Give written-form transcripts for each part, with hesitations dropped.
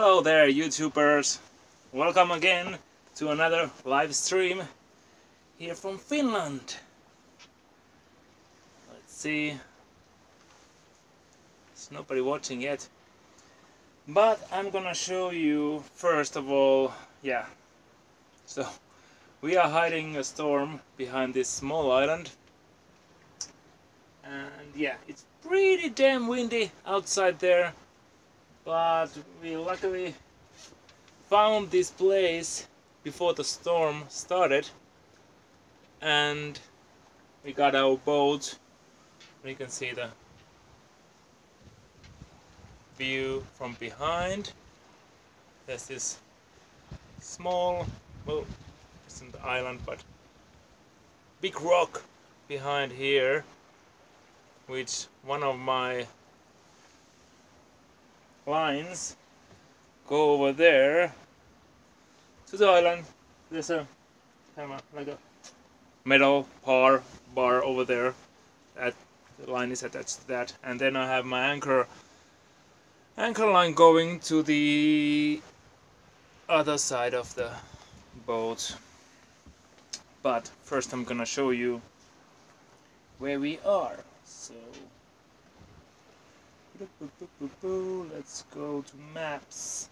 Hello there, YouTubers! Welcome again to another live stream here from Finland. Let's see. There's nobody watching yet. But I'm gonna show you first of all, So we are hiding a storm behind this small island. And it's pretty damn windy outside there. But we luckily found this place before the storm started, and we got our boat. You can see the view from behind. There's this small, well, it's an island, but big rock behind here, which one of my lines go over there to the island. There's a kind of like a metal bar over there. That the line is attached to that, and then I have my anchor line going to the other side of the boat. But first I'm gonna show you where we are. So let's go to maps.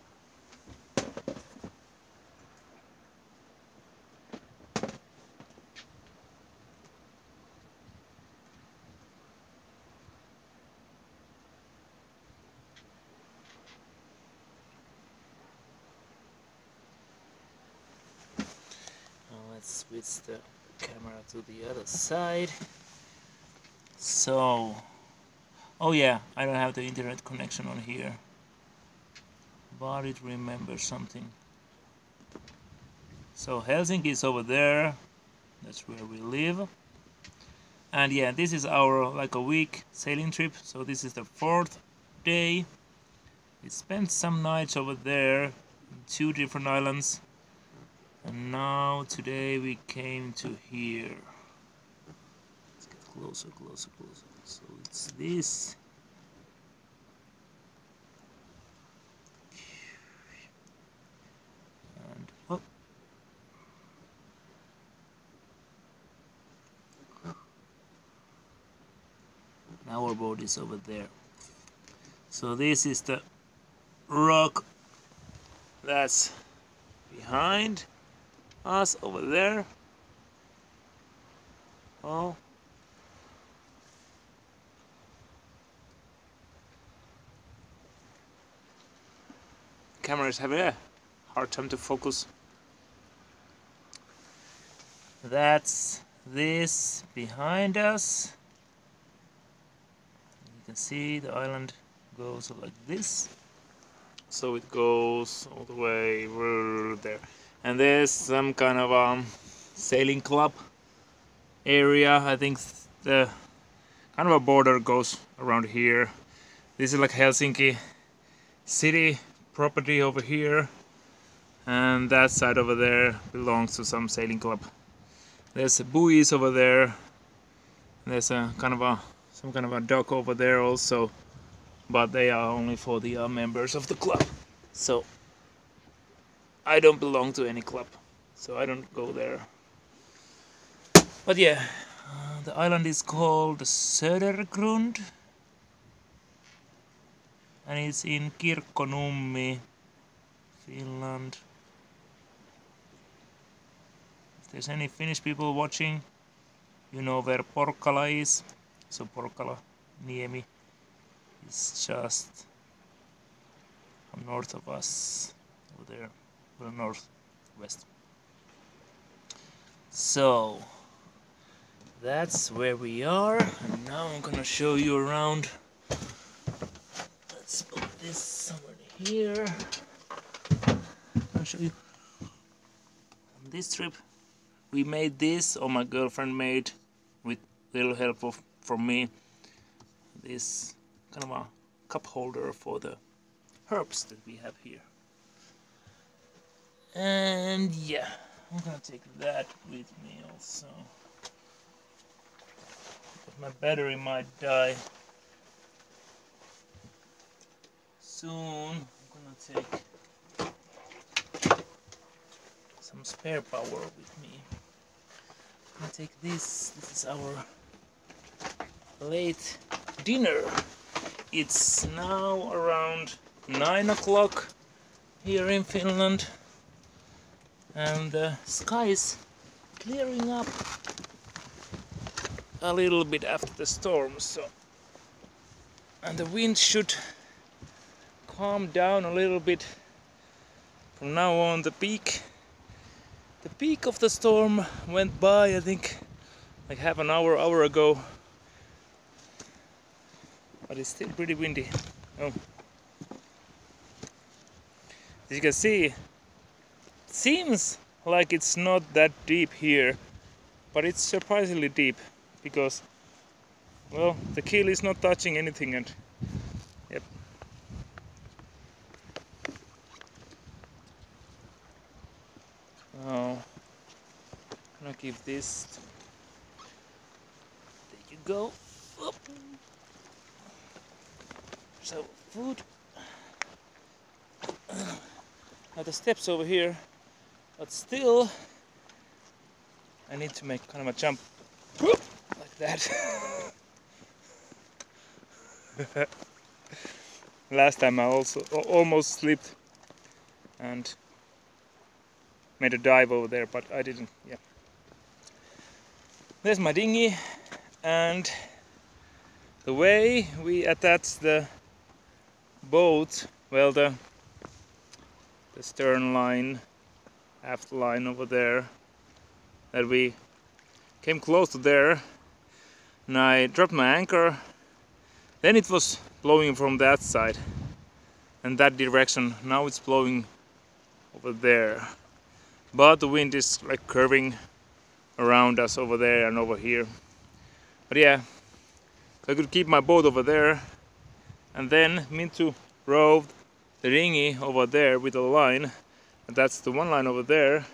Now let's switch the camera to the other side. So, oh yeah, I don't have the internet connection on here, but it remembers something. So Helsinki is over there. That's where we live. And yeah, this is our like a week sailing trip. So this is the 4th day. We spent some nights over there in 2 different islands. And now today we came to here. Let's get closer. So it's this. And oh. Now our boat is over there. So this is the rock that's behind us over there. Oh. Cameras have a hard time to focus. That's this behind us. You can see the island goes like this. So it goes all the way there. And there's some kind of sailing club area. I think the kind of a border goes around here. This is like Helsinki city property over here, and that side over there belongs to some sailing club. There's buoys over there. There's a some kind of a dock over there also, but they are only for the members of the club. So I don't belong to any club, so I don't go there. But yeah, the island is called Södergrund, and it's in Kirkkonummi, Finland. If there's any Finnish people watching, you know where Porkkala is. So Porkkala Niemi is just north of us, over there, well, northwest. So that's where we are, and now I'm gonna show you around. Let's put this somewhere here. I'll show you. On this trip, we made this, or my girlfriend made, with little help from me, this kind of a cup holder for the herbs that we have here. And yeah, I'm gonna take that with me also. But my battery might die soon. I'm gonna take some spare power with me. I'll take this. This is our late dinner. It's now around 9 o'clock here in Finland, and the sky is clearing up a little bit after the storm, and the wind should calm down a little bit from now on. The peak of the storm went by, I think, like half an hour ago, but it's still pretty windy. Oh. As you can see, it seems like it's not that deep here, but it's surprisingly deep because, well, the keel is not touching anything, and yep. Oh, I'm gonna give this. There you go. Up. So food. Now the steps over here, but still I need to make kind of a jump like that. Last time I also almost slipped and made a dive over there, but I didn't. Yeah. There's my dinghy, and the way we attach the boat, well, the stern line, aft line over there, that we came close to there, and I dropped my anchor. Then it was blowing from that side and that direction. Now it's blowing over there, but the wind is like curving around us over there and over here. But yeah, I could keep my boat over there, and then Mintu rowed the dinghy over there with a line, and that's the one line over there,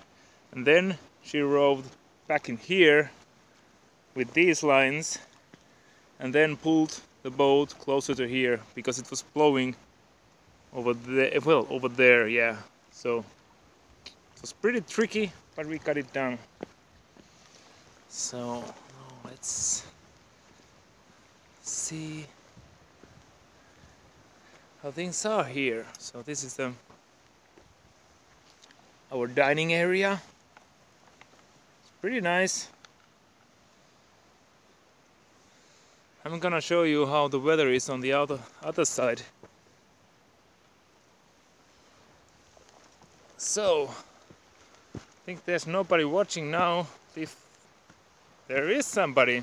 and then she rowed back in here with these lines, and then pulled the boat closer to here because it was blowing over there. Well, over there, yeah. So it was pretty tricky, but we got it done. So let's see how things are here. So this is our dining area. It's pretty nice. I'm gonna show you how the weather is on the other side. So I think there's nobody watching now. If there is somebody,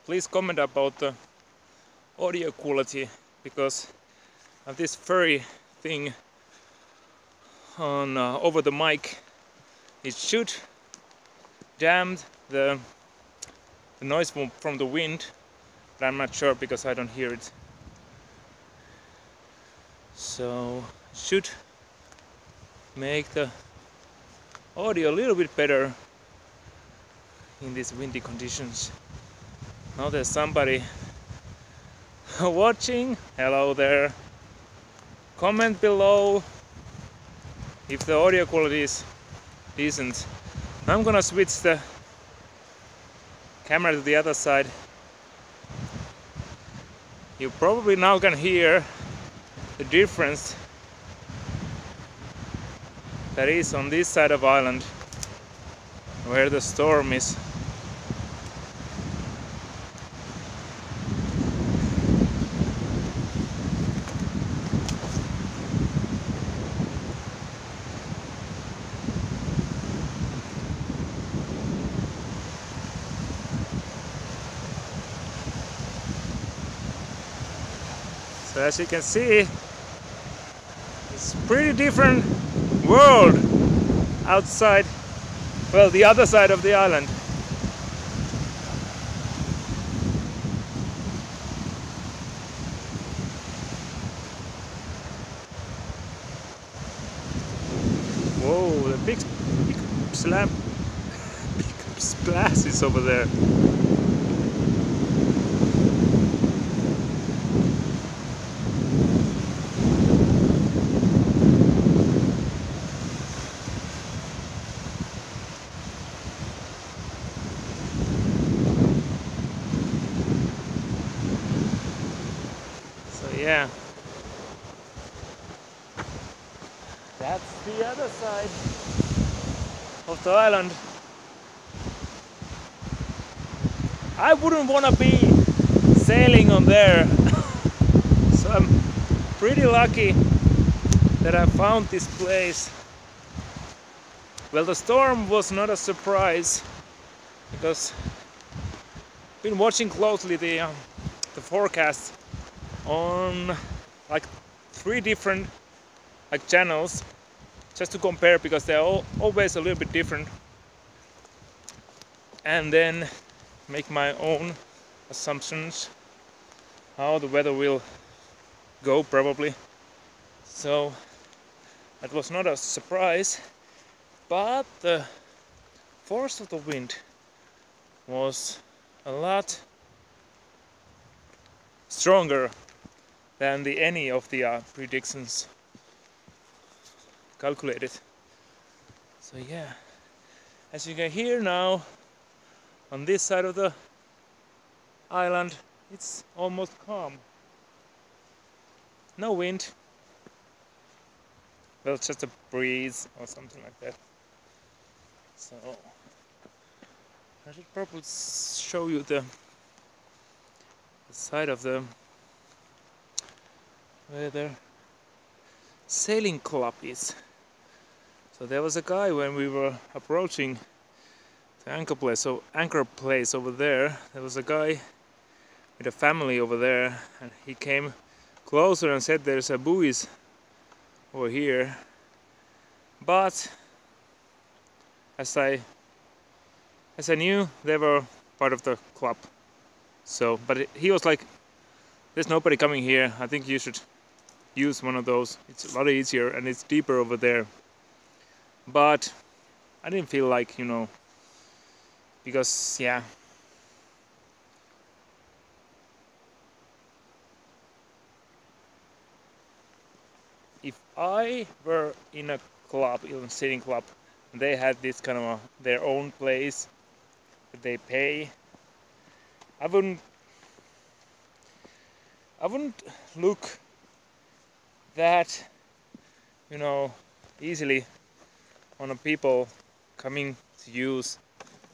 please comment about the audio quality, because of this furry thing on over the mic. It should damn the noise from the wind, but I'm not sure because I don't hear it. So should make the audio a little bit better in these windy conditions. Now there's somebody watching. Hello there. Comment below if the audio quality is decent. I'm gonna switch the camera to the other side. You probably now can hear the difference that is on this side of island where the storm is. So as you can see, it's a pretty different world outside, well, the other side of the island. Whoa, the big splash is over there. yeah, that's the other side of the island. I wouldn't want to be sailing on there, so I'm pretty lucky that I found this place. Well, the storm was not a surprise because I've been watching closely the forecast on like 3 different like channels just to compare, because they're always a little bit different, and then make my own assumptions how the weather will go probably. So that was not a surprise, but the force of the wind was a lot stronger than any of the predictions calculated. So yeah, as you can hear now, on this side of the island it's almost calm. No wind. Well, just a breeze or something like that. So I should probably show you the side of the where the sailing club is. So there was a guy when we were approaching the anchor place over there. There was a guy with a family over there, and he came closer and said there's a buoys over here. But as I knew, they were part of the club. So, but he was like, "There's nobody coming here. I think you should use one of those. It's a lot easier and it's deeper over there." But I didn't feel like, because yeah, if I were in a club, in a sailing club, and they had this kind of their own place that they pay, I wouldn't look that, easily on the people coming to use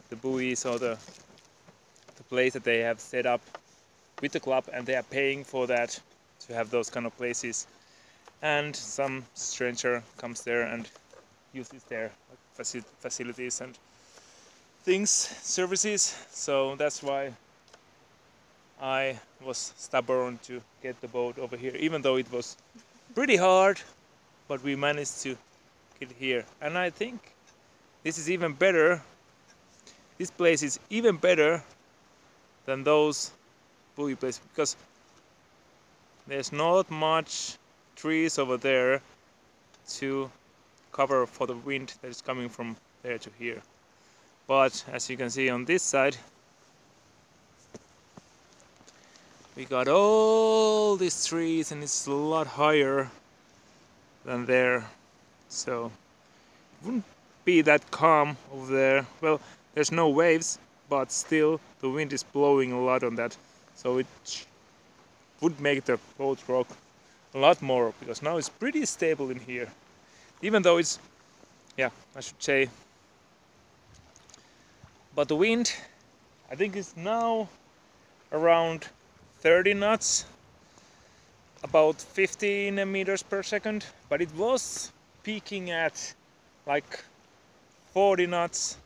the buoys or the place that they have set up with the club, and they are paying for that to have those kind of places, and some stranger comes there and uses their facilities and things, services. So that's why I was stubborn to get the boat over here, even though it was pretty hard, but we managed to get here. And I think this is even better. This place is even better than those buoy places, because there's not much trees over there to cover for the wind that is coming from there to here. But as you can see on this side, we got all these trees, and it's a lot higher than there, so it wouldn't be that calm over there. Well, there's no waves, but still the wind is blowing a lot on that, so it would make the boat rock a lot more, because now it's pretty stable in here, even though it's, yeah, I should say. But the wind, I think, is now around 30 knots, about 15 meters per second, but it was peaking at like 40 knots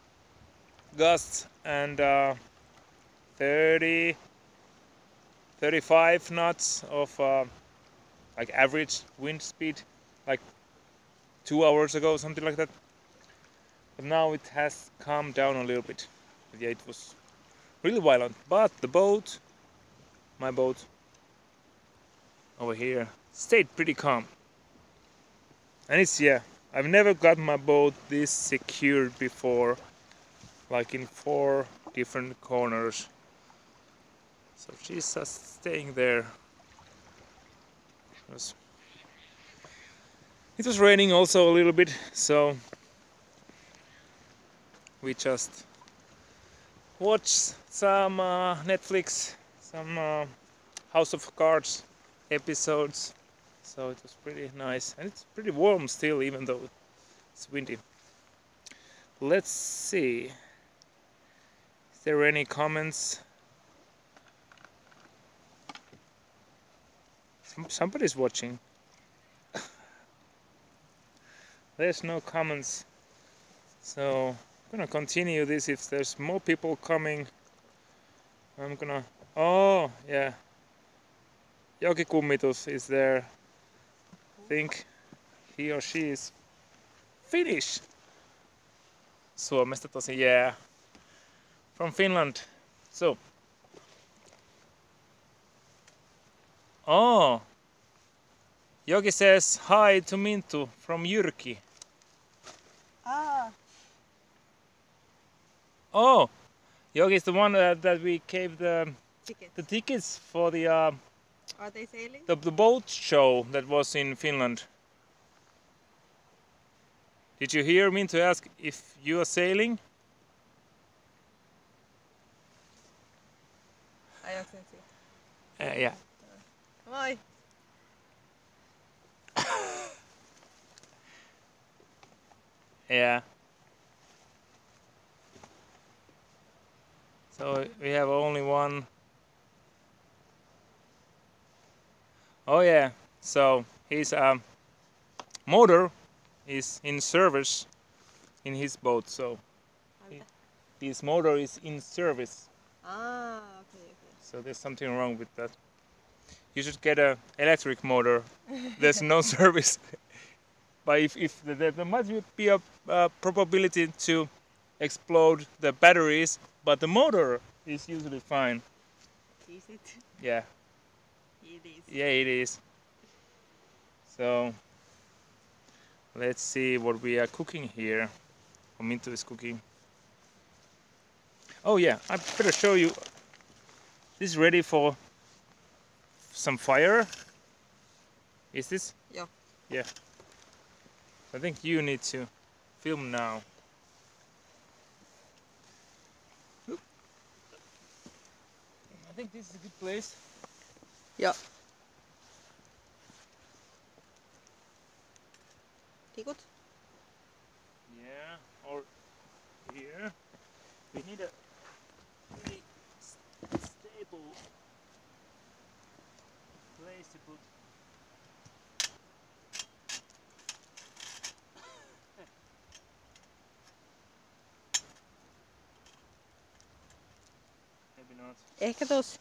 gusts and 35 knots of like average wind speed, like 2 hours ago, something like that. But now it has calmed down a little bit. But yeah, it was really violent. But the boat, my boat over here, stayed pretty calm. And it's, yeah, I've never got my boat this secured before, like in 4 different corners. So she's just staying there. It was raining also a little bit, so we just watched some Netflix, some House of Cards episodes. So it was pretty nice, and it's pretty warm still, even though it's windy. Let's see. Is there any comments? Somebody's watching. There's no comments. So I'm gonna continue this. If there's more people coming, I'm gonna. Oh, yeah. Jokikummitus is there. I think he or she is Finnish. Suomesta tosi, yeah. From Finland. So. Oh. Joki says hi to Mintu from Jyrki. Ah, Oh. Joki is the one that we gave the tickets. tickets for the Are they sailing? the boat show that was in Finland. Did you hear me to ask if you are sailing? Ajaksensi. Yeah. Moi. Yeah. So we have only one. Oh yeah. So his motor is in service in his boat. So his motor is in service. Ah, okay. So there's something wrong with that. You should get a electric motor. There's no service. But if there might be a probability to explode the batteries, but the motor is usually fine. Is it? Yeah. It is. Yeah, it is. So let's see what we are cooking here. Mintu is cooking. Oh yeah, I better show you. This is ready for some fire. Is this? Yeah. Yeah. I think you need to film now. I think this is a good place. Yeah. Tikut? Yeah, or here. We need a really stable place to put. Maybe not. Ehkä tossa.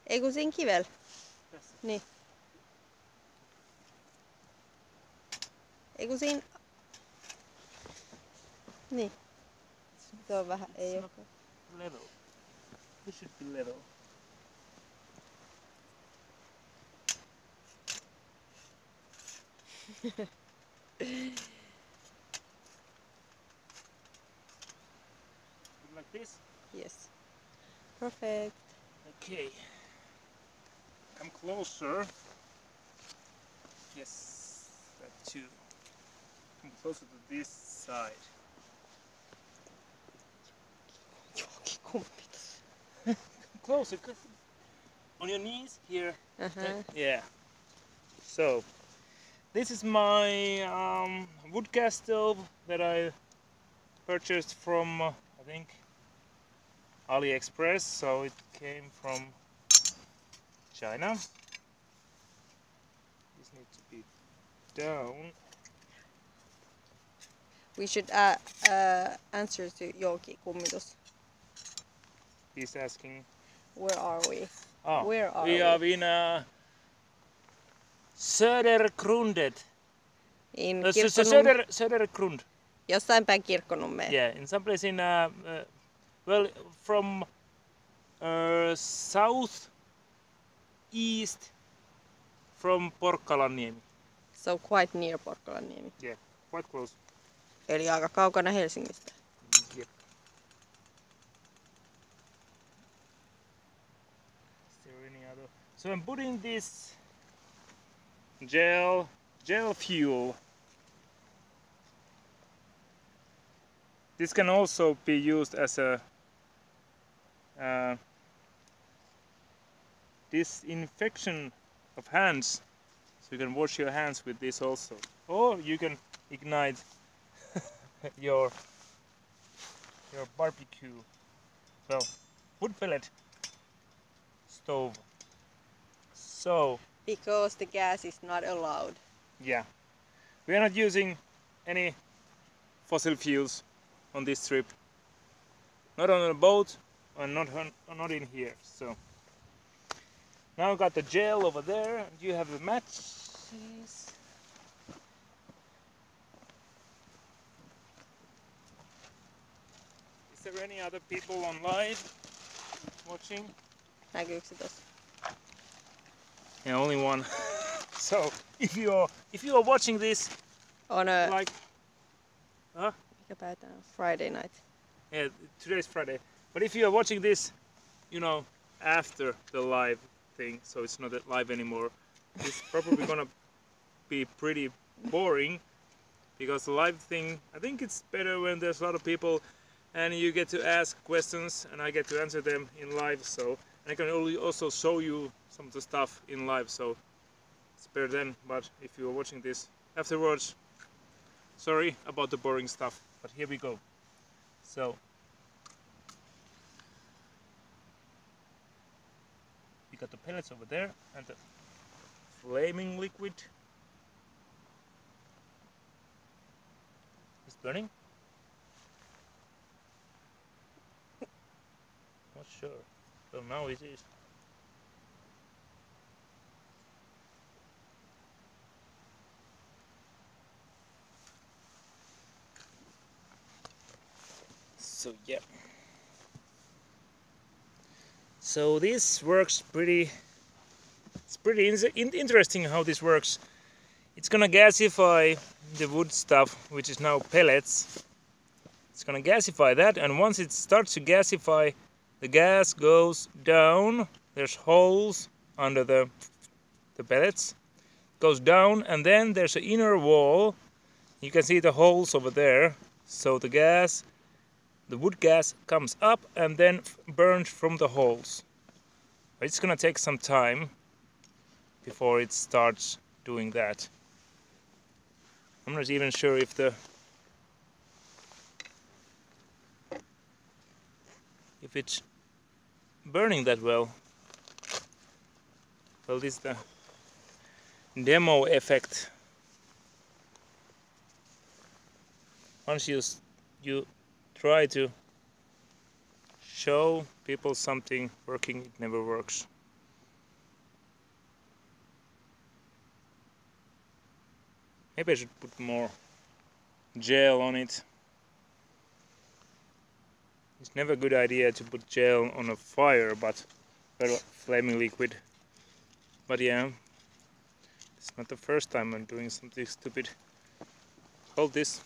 Ei kun siinä kivellä. Tässä. Niin. Ei kun siinä. Niin. Se on vähän, ei oo. Level. This should be level. Like this? Yes. Perfect. Okay. Come closer. Yes, that too. Come closer to this side. Jokikummitus. Closer, on your knees here. Uh-huh. Yeah. So, this is my wood gas stove that I purchased from, I think, AliExpress. So it came from China. This needs to be down. We should answer to Jokikummitus. He's asking. Where are we? Oh, Where are we are in Södergrundet. In Kirkkonummi. Södergrund. Jossain päin Kirkkonummea. Yeah, in some place in well, from south east from Porkkalanniemi. So quite near Porkkalanniemi. Yeah, quite close. Eli aika kaukana Helsingistä. Yep. Is there any other? So I'm putting this gel fuel. This can also be used as a disinfection of hands, so you can wash your hands with this also, or you can ignite your barbecue, well, wood pellet stove. So Because the gas is not allowed. yeah, we are not using any fossil fuels on this trip, not on a boat and not in here. So now I got the gel over there, and you have the matches. Is there any other people on live watching? Näkyykö se tossa? Yeah, only one. So if you are watching this On a... like Mikä päivä tää on? Friday night. yeah, today's Friday, but if you are watching this, you know, after the live thing, so it's not live anymore, it's probably gonna be pretty boring, because the live thing, I think it's better when there's a lot of people and you get to ask questions and I get to answer them in live. So I can also show you some of the stuff in live, so it's better then. But if you're watching this afterwards, sorry about the boring stuff, but here we go. So you got the pellets over there and the flaming liquid is burning. Not sure. So now it is. So yeah. So this works pretty. It's pretty interesting how this works. It's gonna gasify the wood stuff, which is now pellets. It's gonna gasify that, and once it starts to gasify, the gas goes down. There's holes under the pellets. Goes down, and then there's an inner wall. You can see the holes over there. So the gas, the wood gas, comes up and then burns from the holes. But it's gonna take some time before it starts doing that. I'm not even sure if it's burning that well. Well, this is the demo effect. Once you try to show people something working, it never works. Maybe I should put more gel on it. It's never a good idea to put gel on a fire, but flaming liquid. But yeah, it's not the first time I'm doing something stupid. Hold this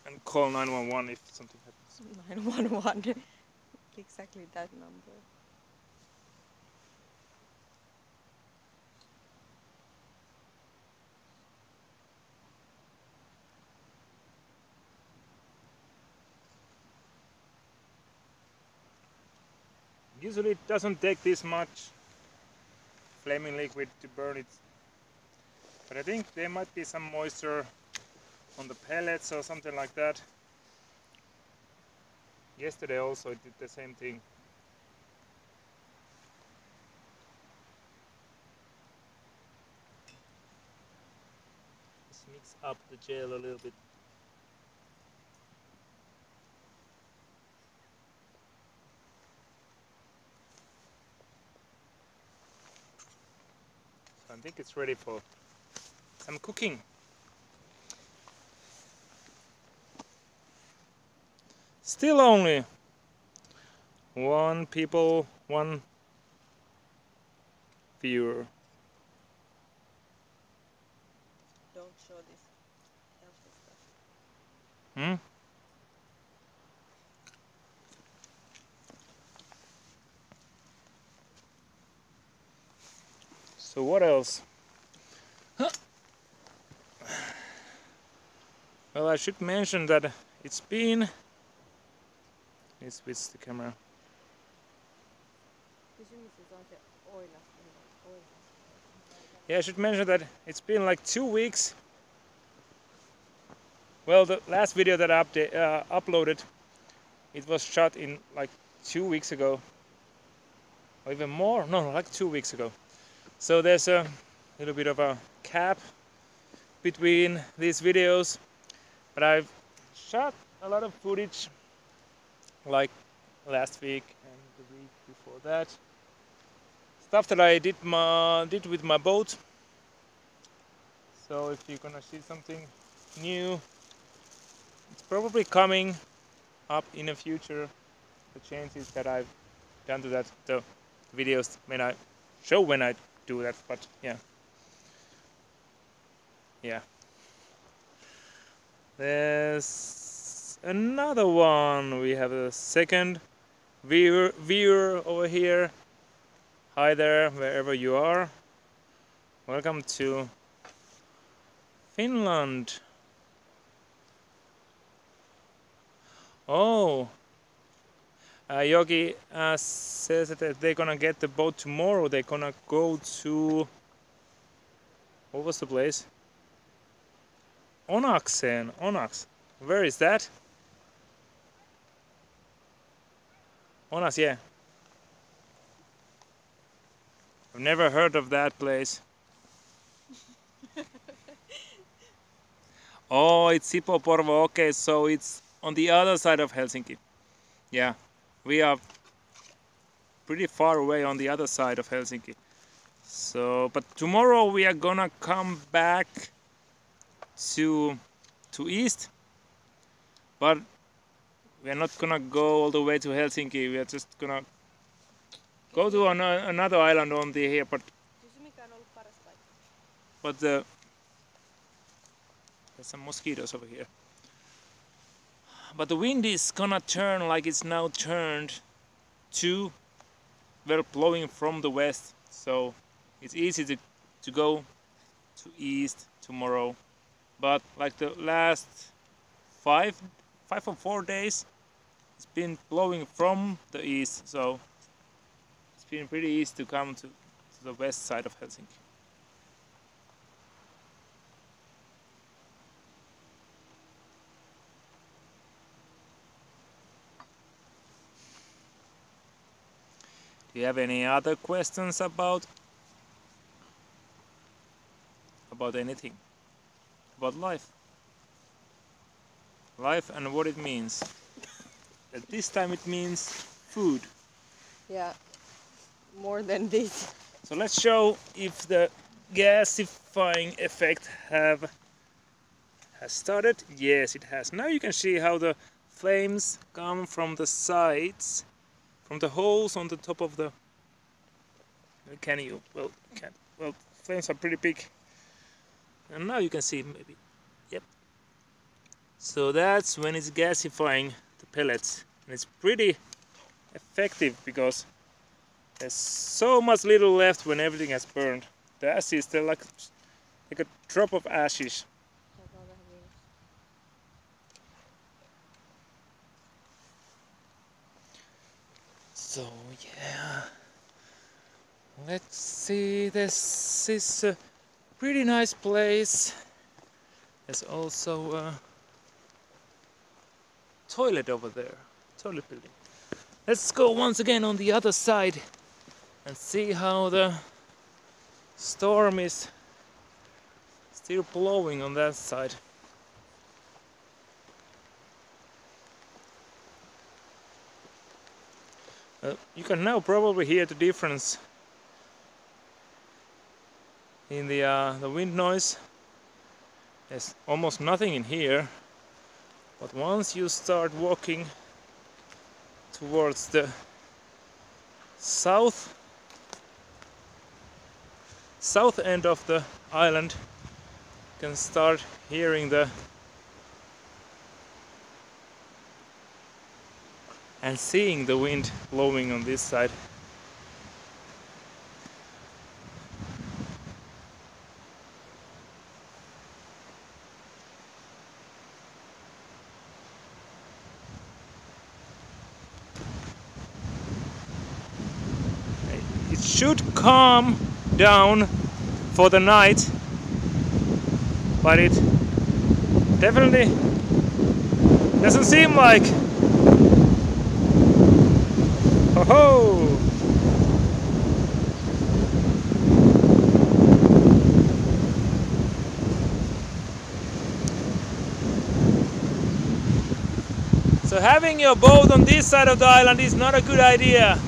and call 911 if something happens. 911. Exactly that number. Usually it doesn't take this much flaming liquid to burn it, but I think there might be some moisture on the pellets or something like that. Yesterday also it did the same thing. Just mix up the gel a little bit. So I think it's ready for some cooking. Still only one viewer. Don't show this healthy stuff. Hmm? So what else? Huh. Well, I should mention that it's been... Let's switch the camera. Kysymys on se oinas. Yeah, I should mention that it's been like 2 weeks. Well, the last video that I uploaded, it was shot in like 2 weeks ago. Or even more? No, like 2 weeks ago. So there's a little bit of a gap between these videos. But I've shot a lot of footage like last week and the week before that. Stuff that I did with my boat. So if you're gonna see something new, it's probably coming up in the future. The changes that I've done to that, the videos when I show when I do that, but yeah. There's another one. We have a second viewer over here. Hi there, wherever you are. Welcome to Finland. Oh, Yogi says that they're gonna get the boat tomorrow. They're gonna go to, what was the place? Onaxen. Onax. Where is that? Onax, yeah. I've never heard of that place. Oh, it's Sipoporvo. Okay, so it's on the other side of Helsinki. Yeah, we are pretty far away on the other side of Helsinki. So, but tomorrow we are gonna come back to east, but we are not gonna go all the way to Helsinki. We are just gonna go to another island on the here, but there's some mosquitoes over here. But the wind is gonna turn like it's now turned to, well, blowing from the west, so it's easy to go to east tomorrow. But like the last 5 or 4 days, it's been blowing from the east, so it's been pretty easy to come to the west side of Helsinki. Do you have any other questions about anything? About life? Life and what it means. At this time it means food. Yeah, more than this. So let's show if the gasifying effect has started. Yes, it has. Now you can see how the flames come from the sides, from the holes on the top of the. Can you? Well, can't. Well, flames are pretty big. And now you can see maybe. Yep. So that's when it's gasifying the pellets, and it's pretty effective because there's so much little left when everything has burned. The ashes, they're like a drop of ashes. So yeah, let's see, this is a pretty nice place. There's also a toilet over there, toilet building. Let's go once again on the other side and see how the storm is still blowing on that side. You can now probably hear the difference in the wind noise. There's almost nothing in here, but once you start walking towards the south end of the island, you can start hearing and seeing the wind blowing on this side. It should calm down for the night, but it definitely doesn't seem like. Ho ho! So having your boat on this side of the island is not a good idea.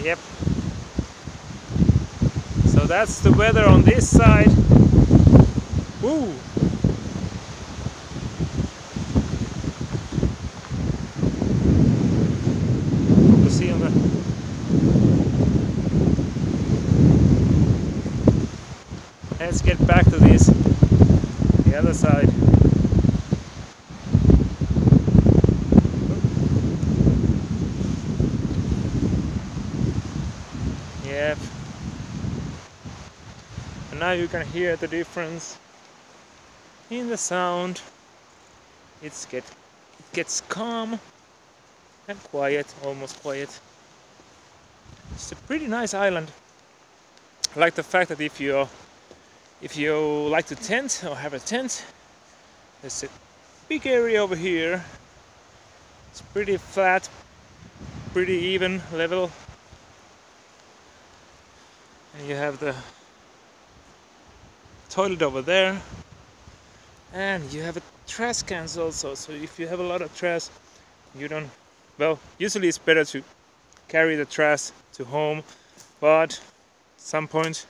Yep. So that's the weather on this side. Woo! You see on the Let's get back to this, the other side. Yep. And now you can hear the difference in the sound. It gets calm and quiet, almost quiet. It's a pretty nice island. I like the fact that if you like to tent or have a tent, there's a big area over here. It's pretty flat, pretty even level, and you have the toilet over there, and you have a trash cans also. So if you have a lot of trash, you don't. Well, usually it's better to carry the trash to home, but at some point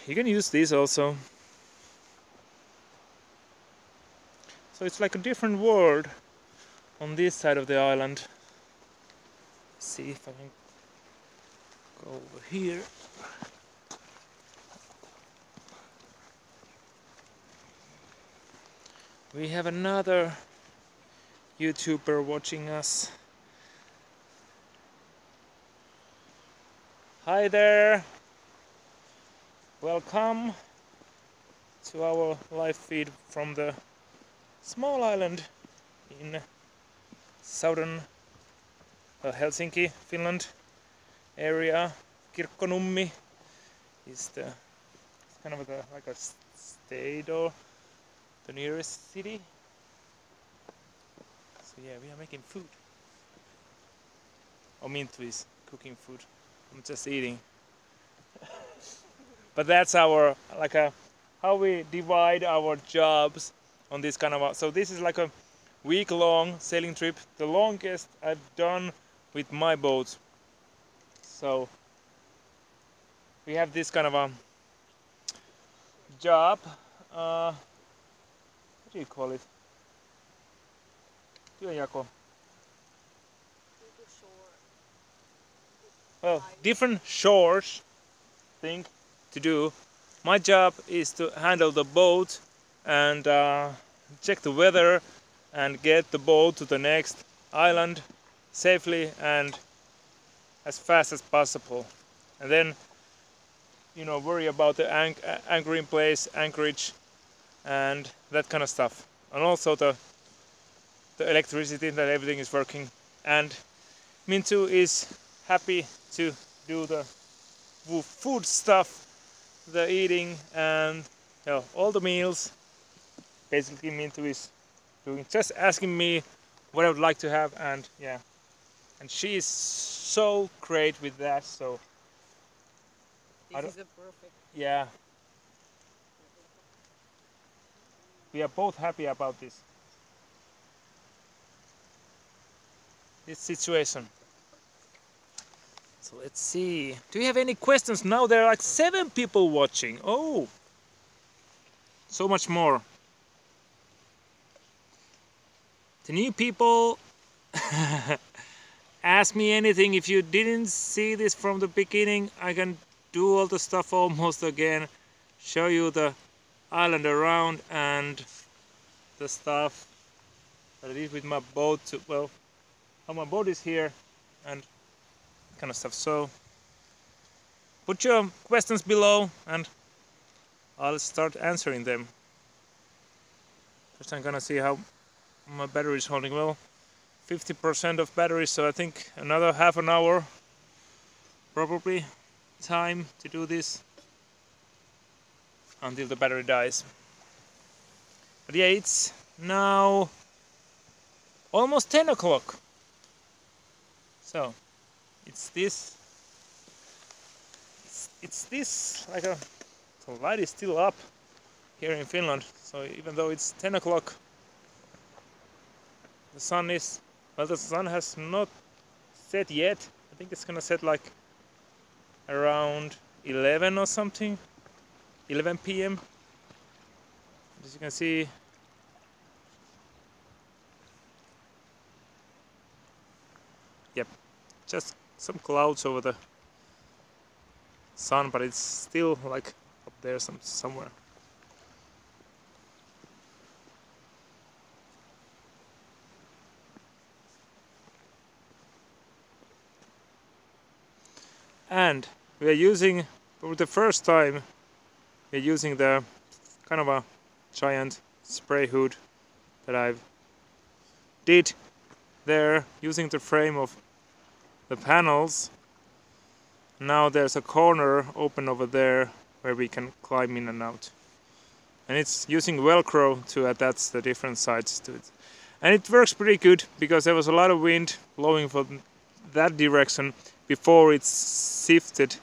you can use these also. So it's like a different world on this side of the island. Let's see if I can go over here. We have another YouTuber watching us. Hi there! Welcome to our live feed from the small island in southern Helsinki, Finland area. Kirkkonummi is the kind of like a state or the nearest city. So yeah, we are making food. Mintu is cooking food. I'm just eating. But that's our how we divide our jobs on this kind of so this is like a week-long sailing trip, the longest I've done with my boat. So we have this kind of a job. What do you call it? Työnjako. Well, different shores thing to do. My job is to handle the boat and check the weather and get the boat to the next island safely and as fast as possible. And then, you know, worry about the anchoring place, anchorage, and that kind of stuff. And also the electricity, that everything is working. And Mintu is happy to do the food stuff, the eating, and all the meals. Basically Mintu is doing, just asking me what I would like to have, and yeah, and she is so great with that. So This is a perfect. Yeah, we are both happy about this situation. So let's see. Do you have any questions? Now there are like 7 people watching. Oh, so much more. The new people, ask me anything. If you didn't see this from the beginning, I can do all the stuff almost again. Show you the island around and the stuff that I did with my boat. Well, how my boat is here and kind of stuff. So put your questions below and I'll start answering them. First I'm gonna see how my battery is holding. Well, 50% of battery, so I think another half an hour probably time to do this until the battery dies. But yeah, it's now almost 10 o'clock. So it's this like the light is still up here in Finland. So even though it's 10 o'clock, the sun has not set yet. I think it's gonna set like around 11 or something, 11 p.m. As you can see, yep, just some clouds over the sun, but it's still like up there somewhere. And we are using, for the first time, we're using the kind of a giant spray hood that I've did there using the frame of the panels. Now there's a corner open over there where we can climb in and out. And it's using Velcro to attach the different sides to it. And it works pretty good because there was a lot of wind blowing from that direction before it's shifted,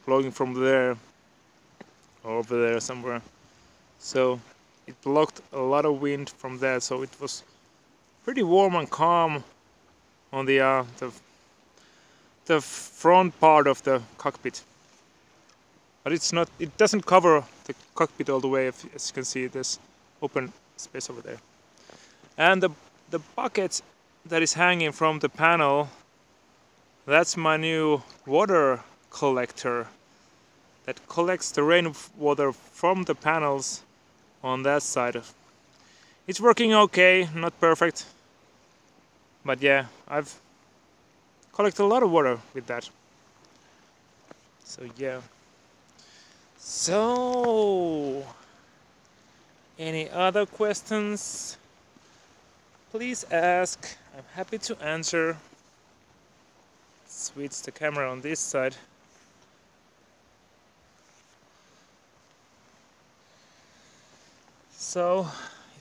blowing from there or over there somewhere. So it blocked a lot of wind from there, so it was pretty warm and calm on the front part of the cockpit. But it doesn't cover the cockpit all the way. As you can see, there's open space over there. And the bucket that is hanging from the panel, that's my new water collector that collects the rainwater from the panels on that side. It's working okay, not perfect, but yeah, I've collected a lot of water with that. So yeah. So, any other questions? Please ask. I'm happy to answer. Switch the camera on this side. So,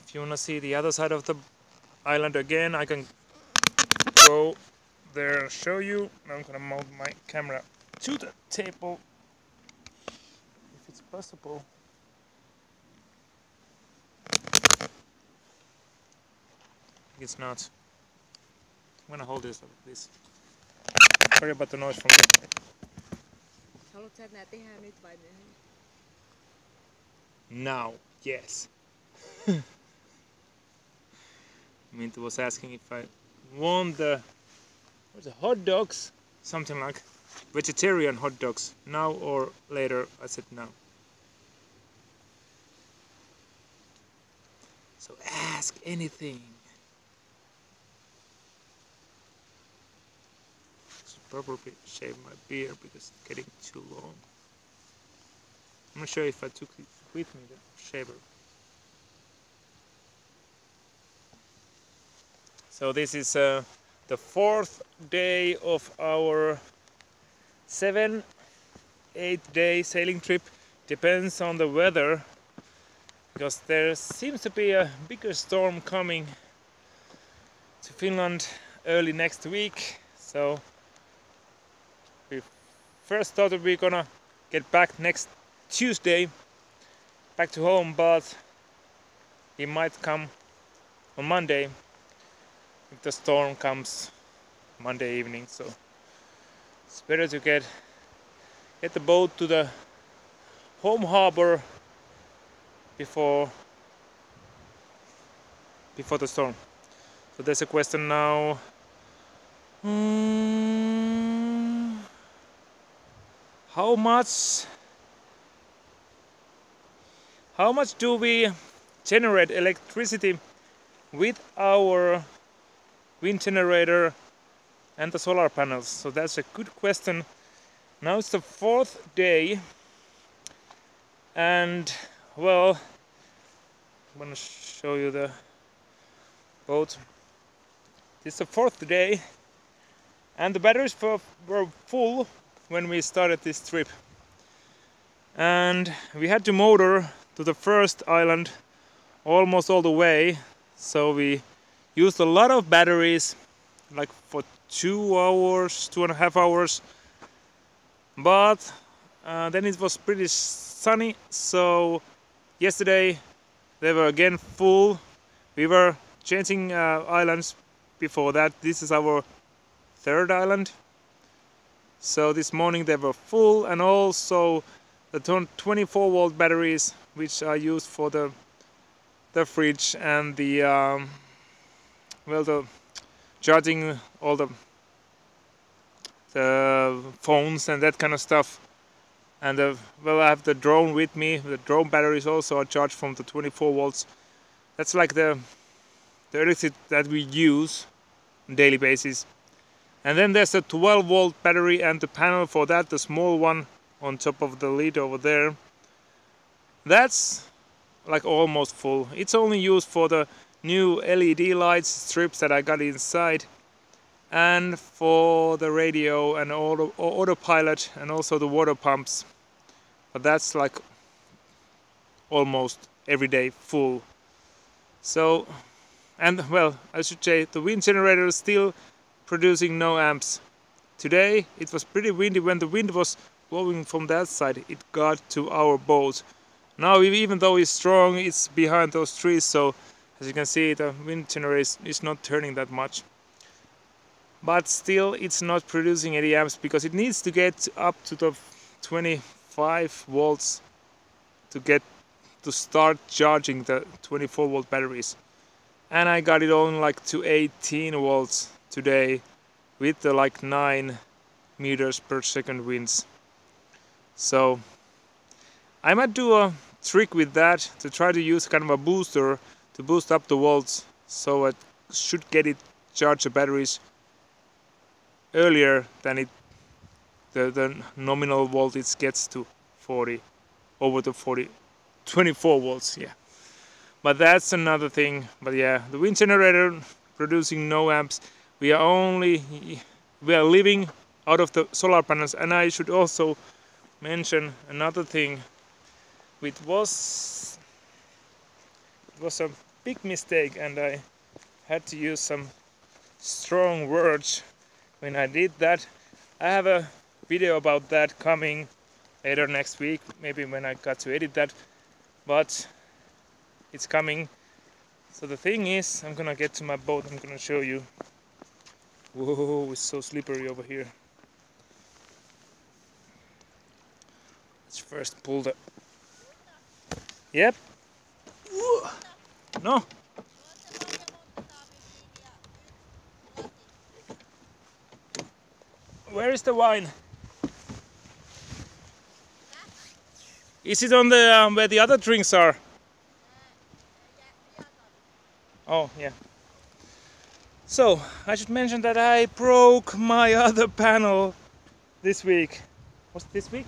if you wanna see the other side of the island again, I can go there and show you. I'm gonna mount my camera to the table, if it's possible. It's not. I'm gonna hold this like this. Sorry about the noise from this side. Haluatko sä nää tehdä nyt vai myöhemmin? Now, yes. Mintu was asking if I want the hot dogs, something like vegetarian hot dogs, now or later. I said no. So ask anything. Probably shave my beard because it's getting too long. I'm not sure if I took it with me, the shaver. So this is the 4th day of our 7-8 day sailing trip. Depends on the weather, because there seems to be a bigger storm coming to Finland early next week. So we first thought that we're gonna get back next Tuesday, back to home, but it might come on Monday if the storm comes Monday evening. So it's better to get the boat to the home harbor before the storm. So there's a question now. How much do we generate electricity with our wind generator and the solar panels? So that's a good question. Now it's the 4th day, and well, I'm gonna show you the boat. It's the 4th day, and the batteries were full when we started this trip. And we had to motor to the first island almost all the way, so we used a lot of batteries, like for 2 hours, 2.5 hours. But then it was pretty sunny, so yesterday they were again full. We were changing islands before that. This is our 3rd island. So this morning they were full, and also the 24-volt batteries, which are used for the fridge and the the charging all the phones and that kind of stuff. And well, I have the drone with me. The drone batteries also are charged from the 24 volts. That's like the electricity that we use on a daily basis. And then there's a 12-volt battery and the panel for that, the small one on top of the lid over there. That's like almost full. It's only used for the new LED lights strips that I got inside, and for the radio and autopilot, and also the water pumps. But that's like almost every day full. So, and well, I should say the wind generator is still producing no amps. Today it was pretty windy. When the wind was blowing from that side, it got to our boat. Now, even though it's strong, it's behind those trees, so as you can see, the wind generator is not turning that much. But still, it's not producing any amps because it needs to get up to the 25 volts to start charging the 24-volt batteries. And I got it on like to 18 volts today with the like 9 meters per second winds. So I might do a trick with that to try to use kind of a booster to boost up the volts, so I should get it charge the batteries earlier than the nominal voltage gets to 40 over the 24 volts. Yeah, but that's another thing. But yeah, the wind generator producing no amps. We are living out of the solar panels. And I should also mention another thing. It was a big mistake, and I had to use some strong words when I did that. I have a video about that coming later next week, maybe when I got to edit that, but it's coming. So the thing is, I'm gonna get to my boat, I'm gonna show you. Whoa, it's so slippery over here. Let's first pull the... Yep. No. Where is the wine? Is it on the where the other drinks are? Oh, yeah. So, I should mention that I broke my other panel this week. Was it this week?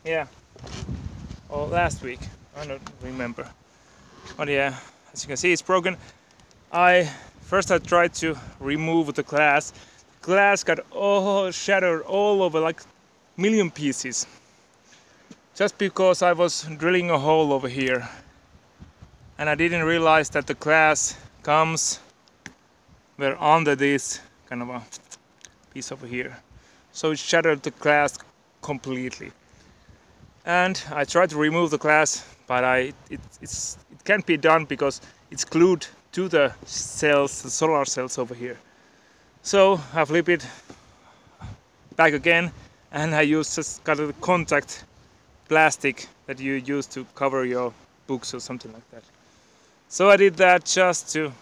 Yeah. Or last week. I don't remember. But yeah, as you can see, it's broken. I tried to remove the glass. The glass got all shattered all over, like million pieces. Just because I was drilling a hole over here. And I didn't realize that the glass comes under this kind of a piece over here. So it shattered the glass completely. And I tried to remove the glass, but it can't be done because it's glued to the cells, the solar cells over here. So I flip it back again, and I use just kind of the contact plastic that you use to cover your books or something like that. So I did that just to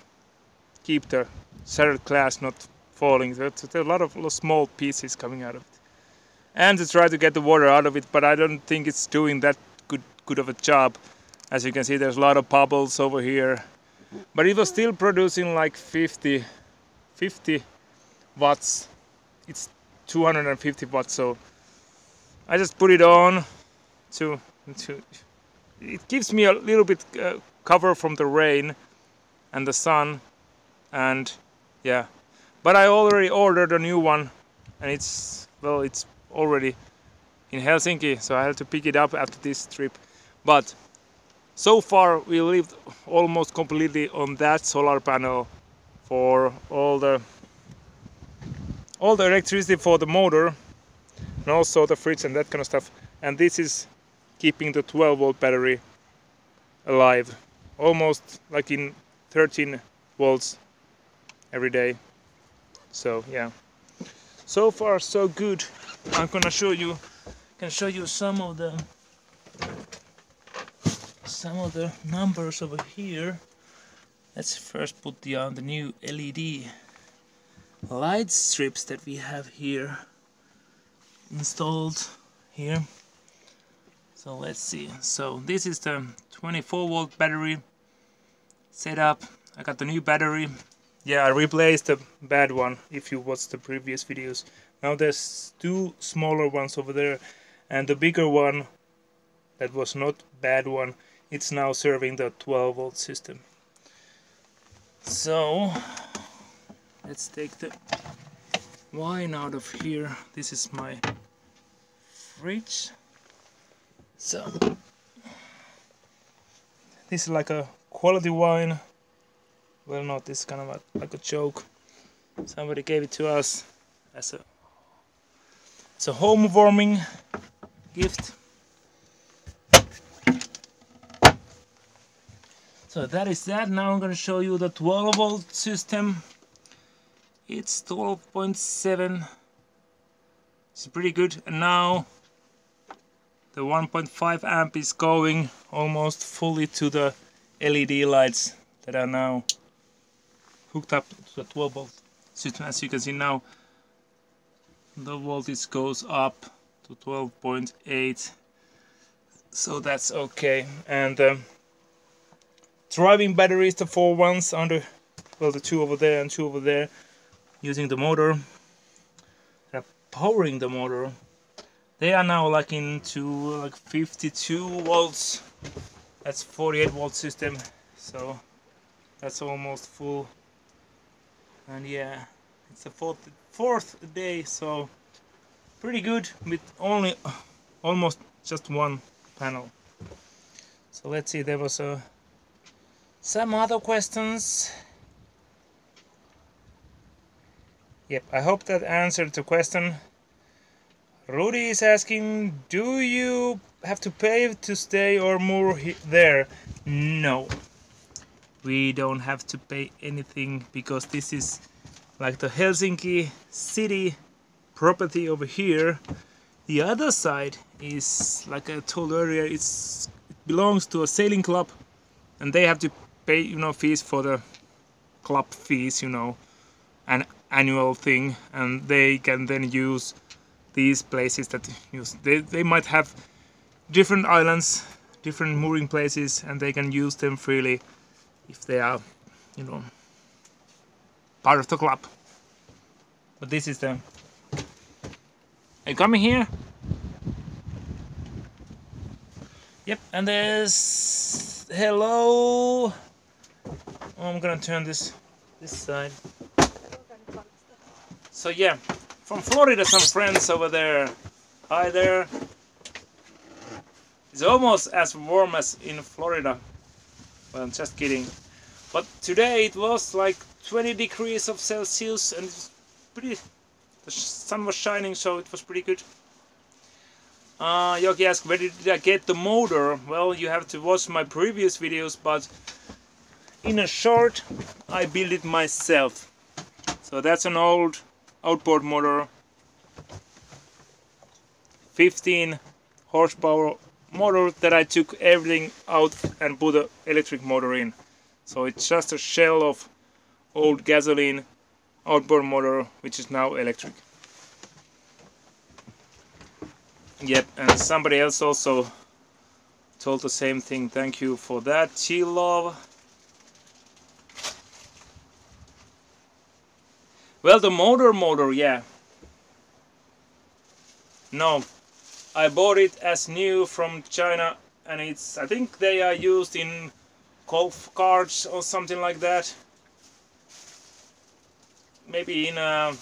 keep the shattered glass not falling. There are a lot of small pieces coming out of it. And to try to get the water out of it, but I don't think it's doing that good of a job. As you can see, there's a lot of bubbles over here. But it was still producing like 50 watts. It's 250 watts, so I just put it on to it gives me a little bit cover from the rain and the sun, and yeah, but I already ordered a new one, and it's already in Helsinki, so I have to pick it up after this trip. But so far we lived almost completely on that solar panel for all the electricity for the motor and also the fridge and that kind of stuff. And this is keeping the 12-volt battery alive, almost like in 13 volts every day. So yeah, so far so good. I'm gonna show you, some of the numbers over here. Let's first put the new LED light strips that we have here installed here. So let's see. So this is the 24-volt battery setup. I got the new battery. Yeah, I replaced the bad one if you watched the previous videos. Now there's two smaller ones over there, and the bigger one that was not bad one, it's now serving the 12-volt system. So let's take the wine out of here. This is my fridge. So this is like a quality wine. Well, not, this is kind of like a joke. Somebody gave it to us as a home warming gift. So that is that. Now I'm going to show you the 12-volt system. It's 12.7. It's pretty good. And now the 1.5 amp is going almost fully to the LED lights that are now hooked up to the 12-volt system. As you can see now, the voltage goes up to 12.8. So that's okay. And driving batteries, the 4 ones under, well, the 2 over there and 2 over there, using the motor, powering the motor. They are now like into like 52 volts. That's 48-volt system, so that's almost full. And yeah, it's the fourth day, so pretty good with only almost just one panel. So let's see, there was some other questions. Yep, I hope that answered the question. Rudy is asking, do you have to pay to stay or move there? No, we don't have to pay anything because this is like the Helsinki city property over here. The other side is, like I told earlier, it belongs to a sailing club, and they have to pay, fees for the club fees, an annual thing, and they can then use these places that use. They might have different islands, different mooring places, and they can use them freely if they are, part of the club. But this is the. Are you coming here? Yep, and there's hello. Oh, I'm gonna turn this side. So yeah, from Florida, some friends over there. Hi there. It's almost as warm as in Florida. Well, I'm just kidding. But today it was like 20 degrees of Celsius, and it's pretty. The sun was shining, so it was pretty good. Yogi asked, where did I get the motor? Well, you have to watch my previous videos, but in a short, I built it myself. So that's an old outboard motor, 15 horsepower motor that I took everything out and put an electric motor in. So it's just a shell of old gasoline outboard motor, which is now electric. Yep, and somebody else also told the same thing. Thank you for that, G-Love. Well, the motor, yeah. No, I bought it as new from China, and it's, I think they are used in golf carts or something like that. Maybe in a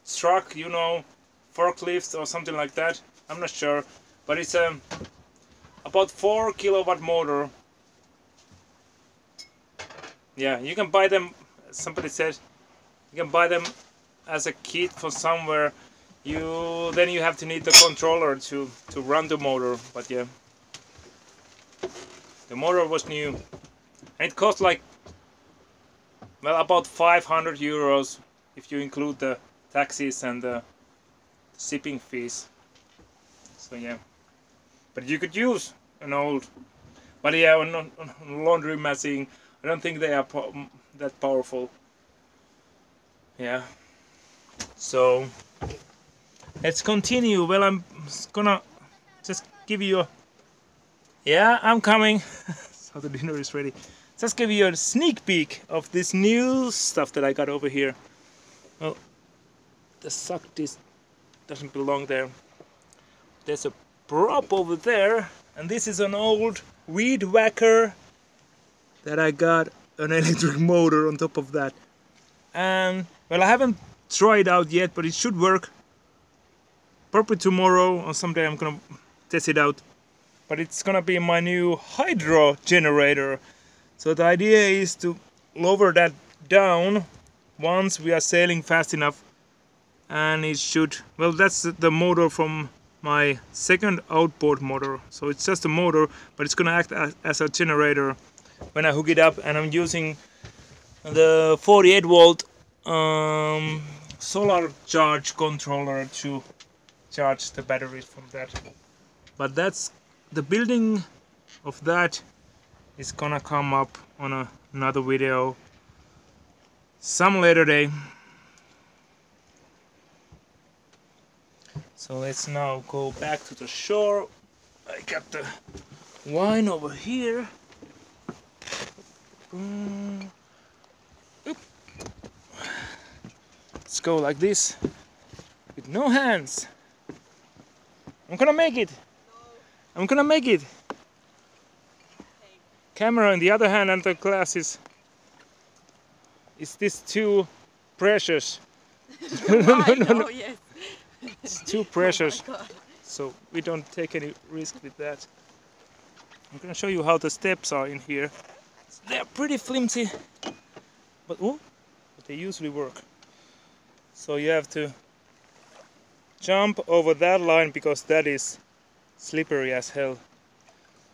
truck, you know, forklift or something like that. I'm not sure, but it's about 4 kilowatt motor. Yeah, you can buy them. Somebody said you can buy them as a kit for somewhere. Then you have to need the controller to run the motor. But yeah, the motor was new, and it cost like, well, about 500 euros if you include the taxes and the shipping fees. So yeah, but you could use an old. But yeah, on laundry machine, I don't think they are that powerful. Yeah. So let's continue. Well, I'm gonna just give you a. Yeah, I'm coming. So the dinner is ready. Just give you a sneak peek of this new stuff that I got over here. Well, the suck disc doesn't belong there. There's a prop over there, and this is an old weed whacker that I got an electric motor on top of that. And well, I haven't tried out yet, but it should work. Probably tomorrow or someday I'm gonna test it out. But it's gonna be my new hydro generator. So the idea is to lower that down once we are sailing fast enough, and it should, well, that's the motor from my second outboard motor. So it's just a motor, but it's gonna act as a generator when I hook it up, and I'm using the 48 volt solar charge controller to charge the batteries from that. But that's the building of that is gonna come up on another video some later day. So let's now go back to the shore. I got the wine over here. Let's go like this with no hands. I'm gonna make it. I'm gonna make it. Camera in the other hand and the glasses. Is this too precious? No, yes. It's too precious. Oh my God. So we don't take any risk with that. I'm gonna show you how the steps are in here. They're pretty flimsy, but they usually work. So you have to jump over that line because that is slippery as hell.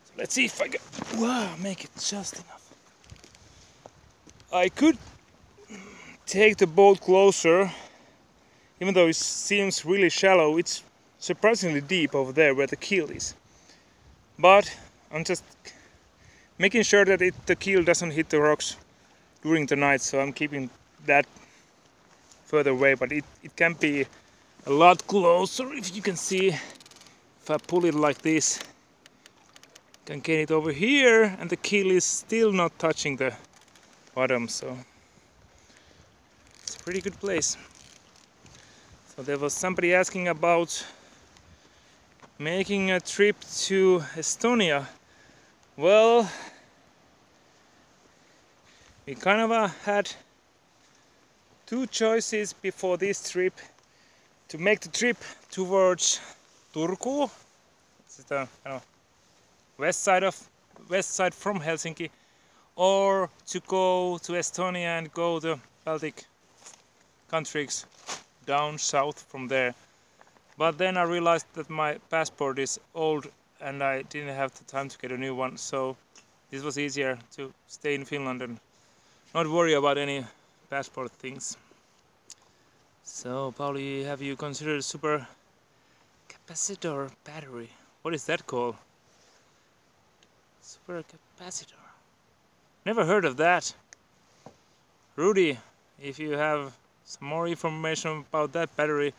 So let's see if I can make it just enough. I could take the boat closer, even though it seems really shallow. It's surprisingly deep over there where the keel is. But I'm just making sure that the keel doesn't hit the rocks during the night, so I'm keeping that further away, but it can be a lot closer. If you can see, if I pull it like this, I can get it over here, and the keel is still not touching the bottom, so it's a pretty good place. So there was somebody asking about making a trip to Estonia. Well, we kind of had two choices before this trip: to make the trip towards Turku, this is the west side from Helsinki, or to go to Estonia and go to Baltic countries down south from there. But then I realized that my passport is old and I didn't have the time to get a new one, so this was easier to stay in Finland and not worry about any passport things. So, Pauli, have you considered super capacitor battery? What is that called? Super capacitor. Never heard of that. Rudy, if you have some more information about that battery,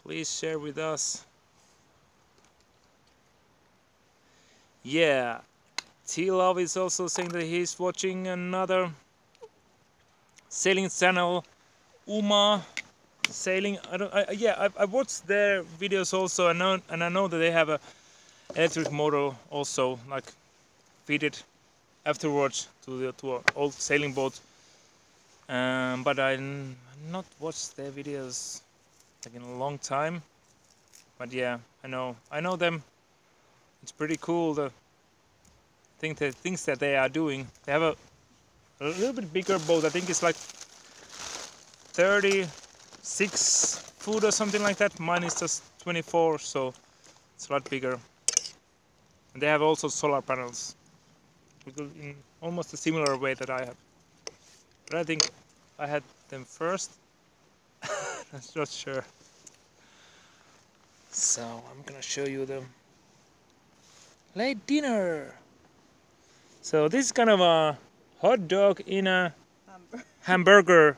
please share with us. Yeah, T-Love is also saying that he's watching another sailing channel, Uma. sailing. I watched their videos also. I know that they have a electric motor also, like fitted afterwards to an old sailing boat. But I not watched their videos like in a long time. But yeah, I know them. It's pretty cool the things that they are doing. They have a little bit bigger boat. I think it's like 36 foot or something like that. Mine is just 24, so it's a lot bigger. And they have also solar panels, in almost a similar way that I have. But I think I had them first. I'm not sure. So I'm gonna show you the late dinner. So this is kind of a hot dog in a hamburger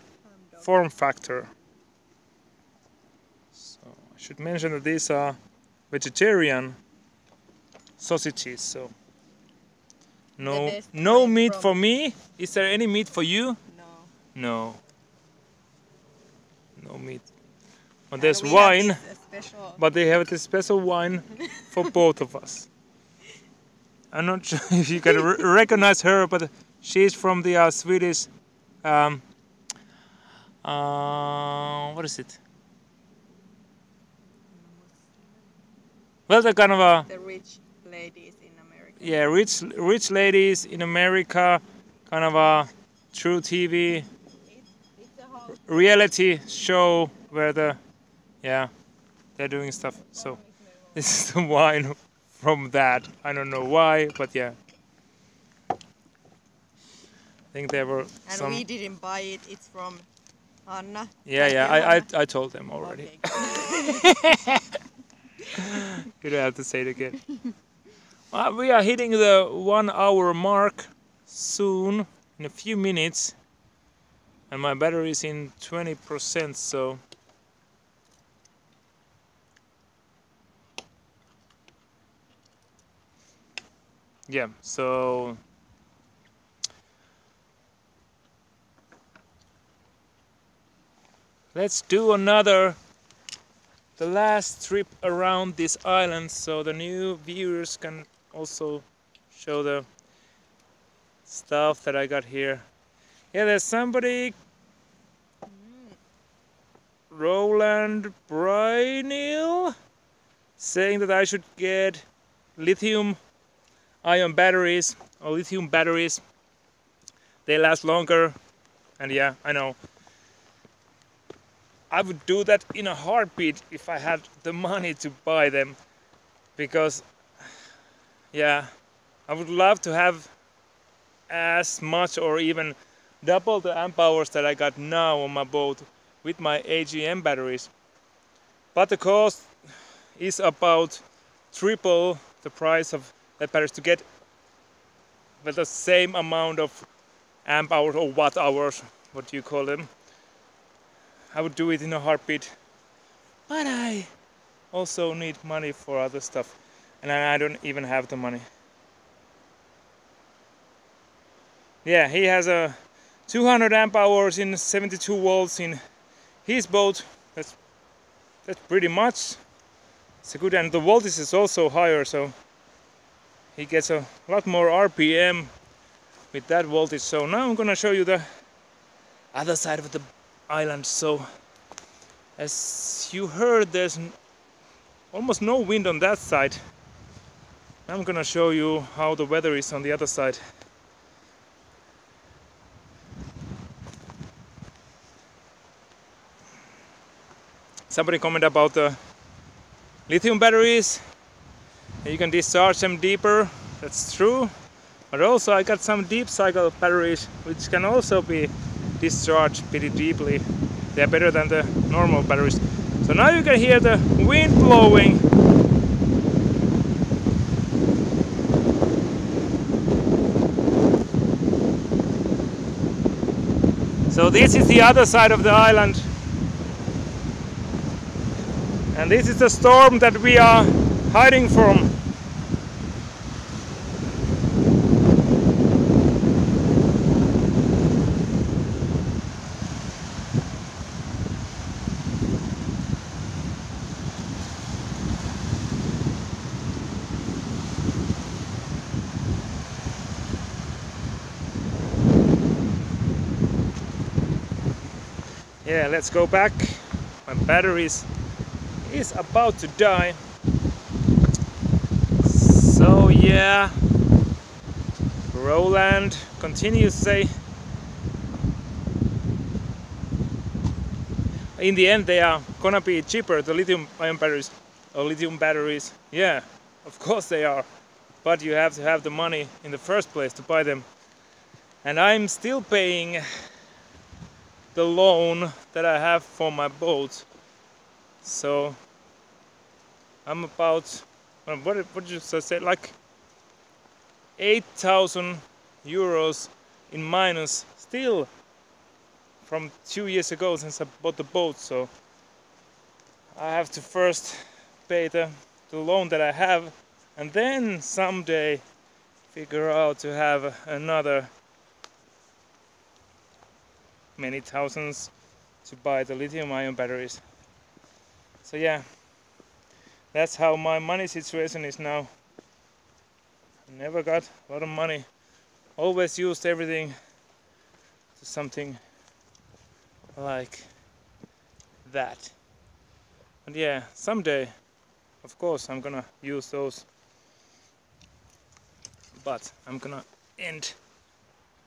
form factor. So I should mention that these are vegetarian sausages. So no meat for me. Is there any meat for you? No. No meat. But there's wine. But they have this special wine for both of us. I'm not sure if you can recognize her, but she's from the Swedish. What is it? Well, the kind of the rich ladies in America. Yeah, rich ladies in America, kind of a true TV reality show where they're doing stuff. So this is the wine from that. I don't know why, but yeah. I think there were and we didn't buy it. It's from Anna. I told them already. Okay. You don't have to say it again. We are hitting the 1 hour mark soon, in a few minutes. And my battery is in 20%, so yeah, so let's do the last trip around this island, so the new viewers can also show the stuff that I got here. Yeah, there's somebody, Roland Brynil, saying that I should get lithium-ion batteries or lithium batteries. They last longer, and yeah, I know. I would do that in a heartbeat if I had the money to buy them, because yeah, I would love to have as much or even double the amp hours that I got now on my boat with my AGM batteries. But the cost is about triple the price of that batteries to get with the same amount of amp hours or watt hours, what do you call them. I would do it in a heartbeat, but I also need money for other stuff, and I don't even have the money. Yeah, he has a 200 amp hours in 72 volts in his boat. That's pretty much. It's a good, and the voltage is also higher, so he gets a lot more RPM with that voltage. So now I'm gonna show you the other side of the island. So as you heard, there's almost no wind on that side. I'm gonna show you how the weather is on the other side. Somebody commented about the lithium batteries. You can discharge them deeper, that's true. But also I got some deep cycle batteries which can also be discharged pretty deeply. They're better than the normal batteries. So now you can hear the wind blowing. So this is the other side of the island. And this is the storm that we are hiding from. yeah, let's go back. My batteries is about to die. So yeah, Roland continues to say in the end they are gonna be cheaper, the lithium ion batteries or lithium batteries. Yeah, of course they are, but you have to have the money in the first place to buy them, and I'm still paying the loan that I have for my boat. So I'm about, what did you say, like 8,000 euros in minus still from 2 years ago since I bought the boat. So I have to first pay the loan that I have, and then someday figure out to have another many thousands to buy the lithium ion batteries. So yeah, that's how my money situation is now. I never got a lot of money, always used everything to something like that. And yeah, someday of course I'm gonna use those, but I'm gonna end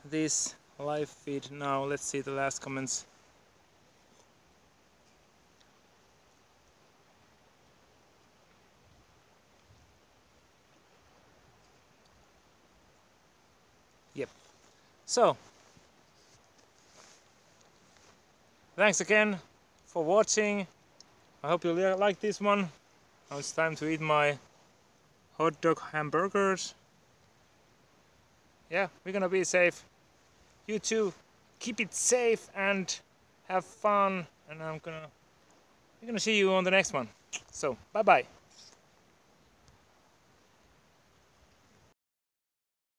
this live feed now. Let's see the last comments. Yep. So thanks again for watching. I hope you like this one. Now it's time to eat my hot dog hamburgers. Yeah, we're gonna be safe. You too, keep it safe and have fun, and we're gonna see you on the next one. So bye bye.